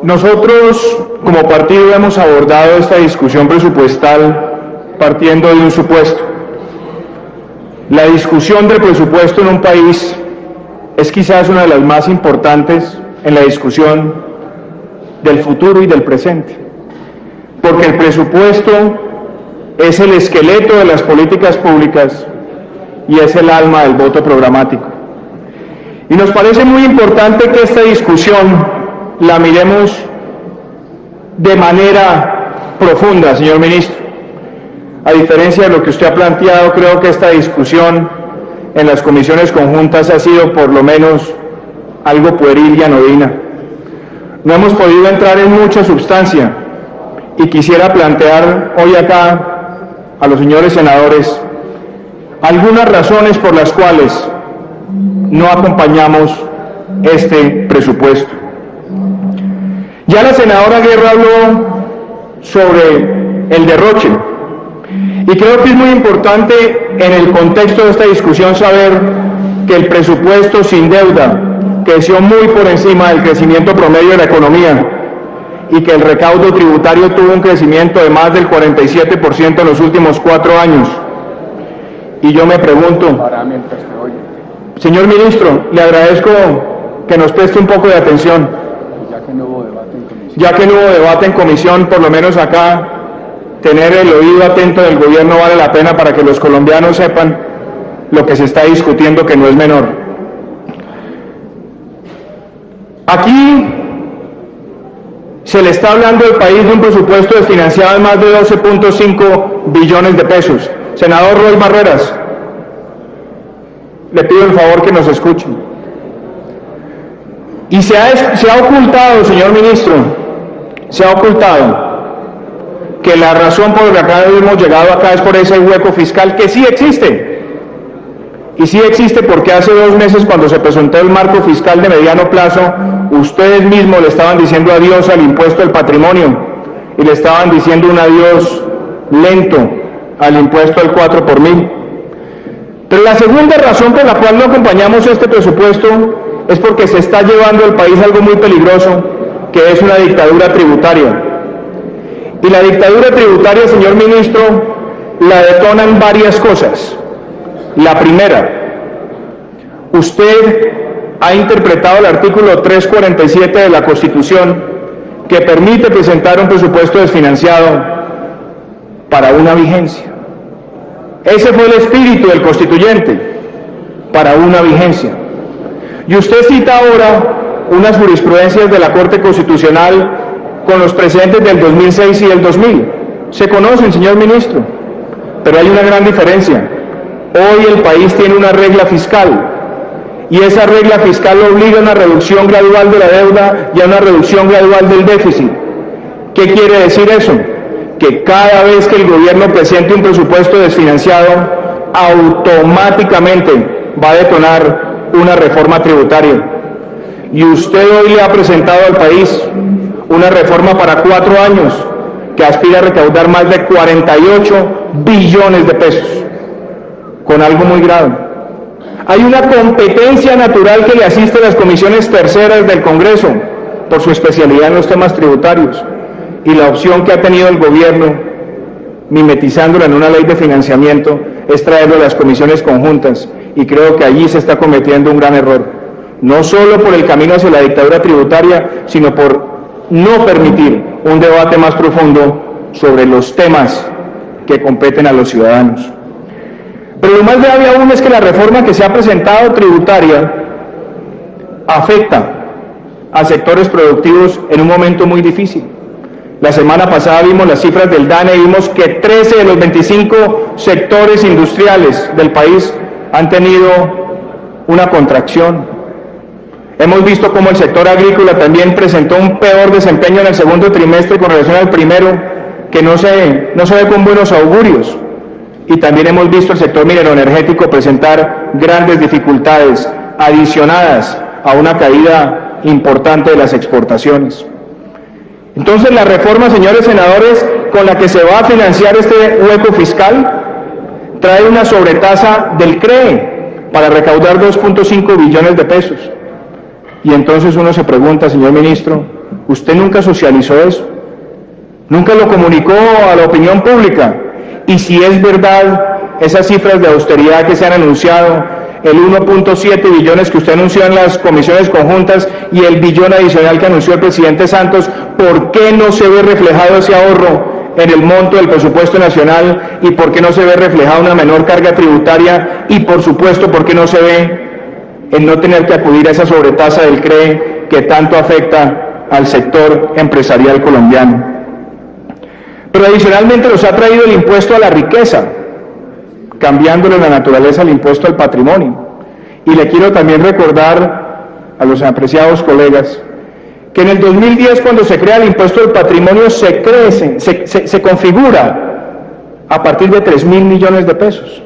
Nosotros, como partido, hemos abordado esta discusión presupuestal partiendo de un supuesto. La discusión del presupuesto en un país es quizás una de las más importantes en la discusión del futuro y del presente, porque el presupuesto es el esqueleto de las políticas públicas y es el alma del voto programático. Y nos parece muy importante que esta discusión la miremos de manera profunda, señor ministro. A diferencia de lo que usted ha planteado, creo que esta discusión en las comisiones conjuntas ha sido por lo menos algo pueril y anodina. No hemos podido entrar en mucha sustancia y quisiera plantear hoy acá a los señores senadores algunas razones por las cuales no acompañamos este presupuesto. Ya la senadora Guerra habló sobre el derroche y creo que es muy importante en el contexto de esta discusión saber que el presupuesto sin deuda creció muy por encima del crecimiento promedio de la economía y que el recaudo tributario tuvo un crecimiento de más del 47% en los últimos 4 años. Y yo me pregunto, señor ministro, le agradezco que nos preste un poco de atención. Ya que no hubo debate en comisión, por lo menos acá, tener el oído atento del gobierno vale la pena para que los colombianos sepan lo que se está discutiendo, que no es menor. Aquí se le está hablando al país de un presupuesto desfinanciado de más de 12.5 billones de pesos. Senador Roy Barreras, le pido el favor que nos escuchen. Y se ha ocultado, señor ministro, se ha ocultado que la razón por la que hemos llegado acá es por ese hueco fiscal que sí existe. Y sí existe porque hace 2 meses, cuando se presentó el marco fiscal de mediano plazo, ustedes mismos le estaban diciendo adiós al impuesto del patrimonio y le estaban diciendo un adiós lento al impuesto del 4 por mil. Pero la segunda razón por la cual no acompañamos este presupuesto es porque se está llevando al país algo muy peligroso, que es una dictadura tributaria. Y la dictadura tributaria, señor ministro, la detonan varias cosas. La primera, usted ha interpretado el artículo 347 de la Constitución, que permite presentar un presupuesto desfinanciado para una vigencia. Ese fue el espíritu del constituyente, para una vigencia. Y usted cita ahora unas jurisprudencias de la Corte Constitucional con los precedentes del 2006 y del 2000. Se conocen, señor ministro, pero hay una gran diferencia. Hoy el país tiene una regla fiscal y esa regla fiscal obliga a una reducción gradual de la deuda y a una reducción gradual del déficit. ¿Qué quiere decir eso? Que cada vez que el gobierno presente un presupuesto desfinanciado, automáticamente va a detonar una reforma tributaria. Y usted hoy le ha presentado al país una reforma para 4 años que aspira a recaudar más de 48 billones de pesos, con algo muy grave. Hay una competencia natural que le asiste a las comisiones terceras del Congreso por su especialidad en los temas tributarios, y la opción que ha tenido el gobierno, mimetizándola en una ley de financiamiento, es traerlo a las comisiones conjuntas, y creo que allí se está cometiendo un gran error, no solo por el camino hacia la dictadura tributaria, sino por no permitir un debate más profundo sobre los temas que competen a los ciudadanos. Pero lo más grave aún es que la reforma que se ha presentado tributaria afecta a sectores productivos en un momento muy difícil. La semana pasada vimos las cifras del DANE y vimos que 13 de los 25 sectores industriales del país han tenido una contracción. Hemos visto cómo el sector agrícola también presentó un peor desempeño en el segundo trimestre con relación al primero, que no se ve con buenos augurios. Y también hemos visto el sector mineroenergético presentar grandes dificultades adicionadas a una caída importante de las exportaciones. Entonces la reforma, señores senadores, con la que se va a financiar este hueco fiscal, trae una sobretasa del CREE para recaudar 2.5 billones de pesos. Y entonces uno se pregunta, señor ministro, Usted nunca socializó eso, nunca lo comunicó a la opinión pública. Y si es verdad esas cifras de austeridad que se han anunciado, el 1.7 billones que usted anunció en las comisiones conjuntas y el billón adicional que anunció el presidente Santos, ¿por qué no se ve reflejado ese ahorro en el monto del presupuesto nacional? ¿Y por qué no se ve reflejada una menor carga tributaria? Y por supuesto, ¿por qué no se ve en no tener que acudir a esa sobretasa del CRE que tanto afecta al sector empresarial colombiano? Pero adicionalmente nos ha traído el impuesto a la riqueza, cambiándole la naturaleza al impuesto al patrimonio. Y le quiero también recordar a los apreciados colegas que en el 2010, cuando se crea el impuesto al patrimonio, se configura a partir de 3.000 millones de pesos.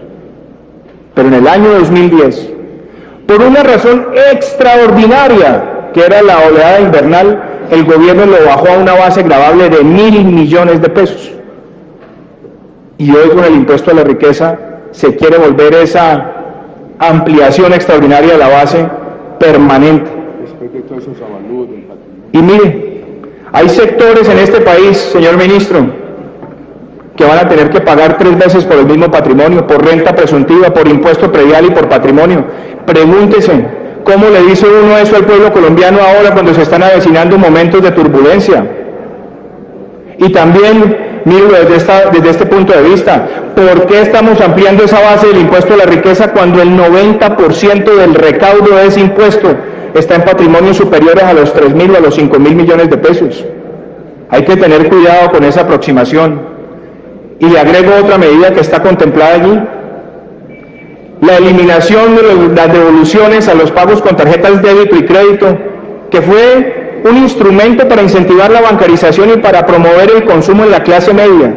Pero en el año 2010, por una razón extraordinaria, que era la oleada invernal, el gobierno lo bajó a una base gravable de 1.000 millones de pesos. Y hoy con el impuesto a la riqueza se quiere volver esa ampliación extraordinaria de la base permanente. Y mire, hay sectores en este país, señor ministro, que van a tener que pagar 3 veces por el mismo patrimonio, por renta presuntiva, por impuesto predial y por patrimonio. Pregúntese, ¿cómo le dice uno eso al pueblo colombiano ahora cuando se están avecinando momentos de turbulencia? Y también, mírelo desde este punto de vista, ¿por qué estamos ampliando esa base del impuesto a la riqueza cuando el 90% del recaudo de ese impuesto está en patrimonios superiores a los 3.000 o a los 5.000 millones de pesos? Hay que tener cuidado con esa aproximación. Y le agrego otra medida que está contemplada allí: la eliminación de las devoluciones a los pagos con tarjetas débito y crédito, que fue un instrumento para incentivar la bancarización y para promover el consumo en la clase media.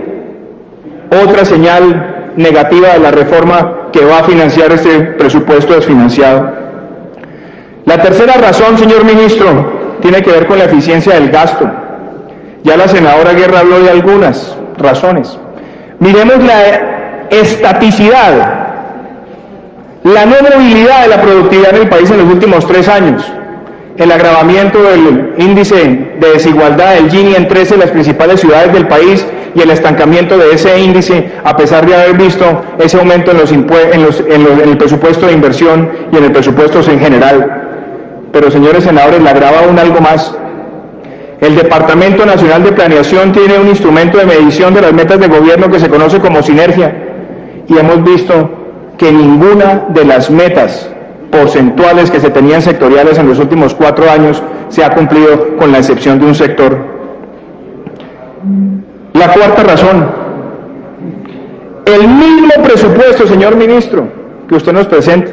Otra señal negativa de la reforma que va a financiar este presupuesto desfinanciado. La tercera razón, señor ministro, tiene que ver con la eficiencia del gasto. Ya la senadora Guerra habló de algunas razones. Miremos la estaticidad, la no movilidad de la productividad en el país en los últimos 3 años, el agravamiento del índice de desigualdad del Gini en 13 de las principales ciudades del país y el estancamiento de ese índice a pesar de haber visto ese aumento en el presupuesto de inversión y en el presupuesto en general. Pero, señores senadores, le agrava aún algo más. El Departamento Nacional de Planeación tiene un instrumento de medición de las metas de gobierno que se conoce como sinergia, y hemos visto que ninguna de las metas porcentuales que se tenían sectoriales en los últimos 4 años se ha cumplido, con la excepción de un sector. La cuarta razón: el mismo presupuesto, señor ministro, que usted nos presenta,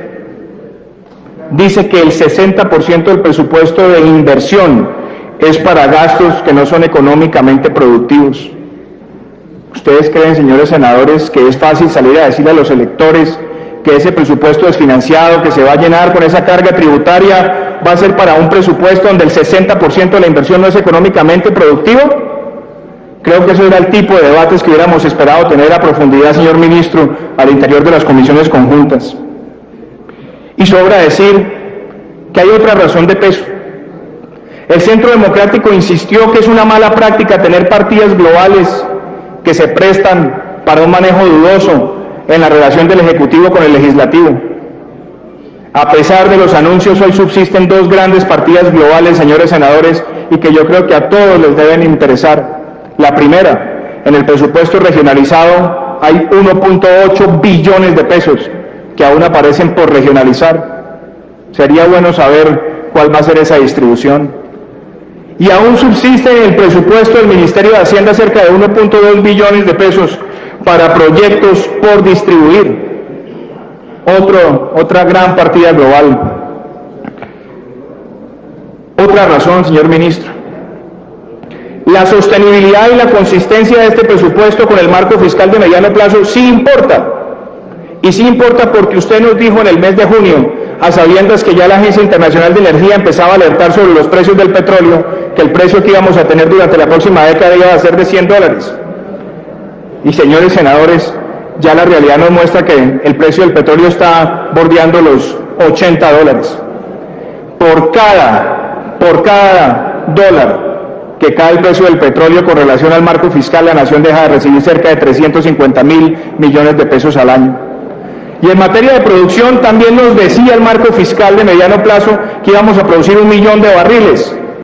dice que el 60% del presupuesto de inversión es para gastos que no son económicamente productivos. ¿Ustedes creen, señores senadores, que es fácil salir a decirle a los electores que ese presupuesto desfinanciado, que se va a llenar con esa carga tributaria, va a ser para un presupuesto donde el 60% de la inversión no es económicamente productivo? Creo que eso era el tipo de debates que hubiéramos esperado tener a profundidad, señor ministro, al interior de las comisiones conjuntas. Y sobra decir que hay otra razón de peso. El Centro Democrático insistió que es una mala práctica tener partidas globales que se prestan para un manejo dudoso en la relación del Ejecutivo con el Legislativo. A pesar de los anuncios, hoy subsisten 2 grandes partidas globales, señores senadores, y que yo creo que a todos les deben interesar. La primera, en el presupuesto regionalizado hay 1.8 billones de pesos que aún aparecen por regionalizar. Sería bueno saber cuál va a ser esa distribución. Y aún subsiste en el presupuesto del Ministerio de Hacienda cerca de 1.2 billones de pesos para proyectos por distribuir. Otra gran partida global. Otra razón, señor ministro: la sostenibilidad y la consistencia de este presupuesto con el marco fiscal de mediano plazo sí importa. Y sí importa porque usted nos dijo en el mes de junio, a sabiendas que ya la Agencia Internacional de Energía empezaba a alertar sobre los precios del petróleo, que el precio que íbamos a tener durante la próxima década iba a ser de $100. Y, señores senadores, ya la realidad nos muestra que el precio del petróleo está bordeando los $80. Por cada dólar que cae el precio del petróleo con relación al marco fiscal, la nación deja de recibir cerca de 350.000 millones de pesos al año. Y en materia de producción también nos decía el marco fiscal de mediano plazo que íbamos a producir 1 millón de barriles.